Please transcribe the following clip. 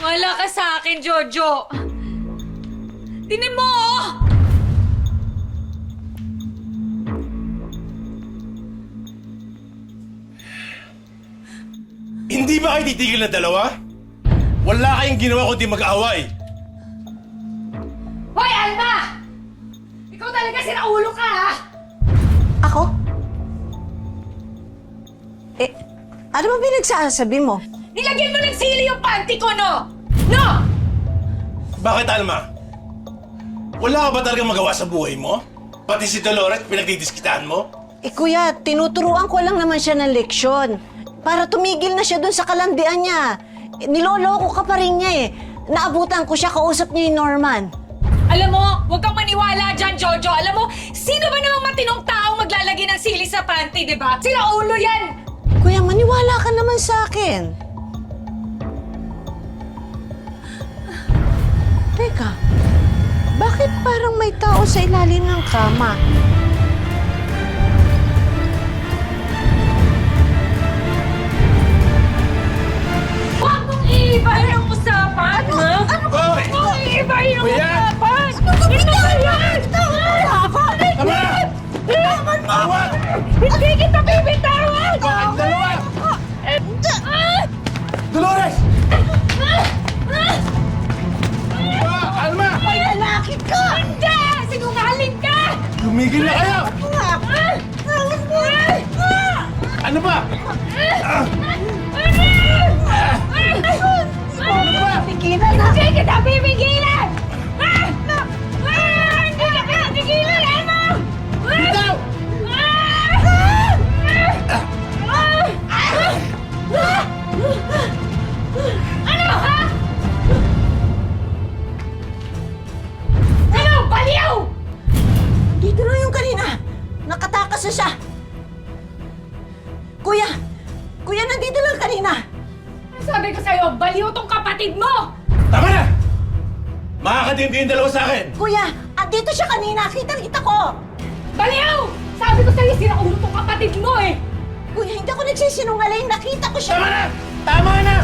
Wala ka sa akin, Jojo. Tingnan mo, oh! Hindi ba kayo titigil na dalawa? Wala kayong ginawa kundi mag-away. Hoy, Alma! Ikaw talaga sinaulo ka, ha? Ako? Ano ba pinagsasabi mo? Nilagyan mo ng sili yung panty ko, no? No! Bakit, Alma? Wala ka ba talagang magawa sa buhay mo? Pati si Dolores, pinagdidiskitaan mo? Kuya, tinuturuan ko lang naman siya ng leksyon. Para tumigil na siya dun sa kalandian niya. Niloloko ka pa rin niya Naabutan ko siya, kausap niya yung Norman. Alam mo, huwag kang maniwala dyan, Jojo. Alam mo, sino ba namang matinong taong maglalagay ng sili sa panty, di ba? Sila ulo yan! Kuya, maniwala ka naman sa akin. Teka, bakit parang may tao sa ilalim ng kama? Huwag mong iibahin ang usapan! Ha? Ano ka? Hoy! Huwag mong iibahin ang Kuya! usapan! Ito ba yan? Tama na! Tawag! Hindi kita bibitawan! Bakit dalawa? Dolores! Alma! May lalaki ka! Hindi! Sinungaling ka! Tumigil na kayo! Ano ba? Tigilan na! Hindi kita bibigilan! Hindi kita bibigilan, Emma! Bitaw! Ano, ha? Ano, baliw! Dito na yung kanina! Nakatakas na siya! Kuya! Kuya, nandito lang kanina! Sabi ko sa'yo, baliw tong kapatid mo! Tama na! Makakatindi yung dalawa sa akin! Kuya! Andito siya kanina! Kita ko! Baliw! Sabi ko sa'yo, sinaulo tong kapatid mo eh! Kuya, hindi ako nagsisinungaling! Nakita ko siya! Tama na! Tama na!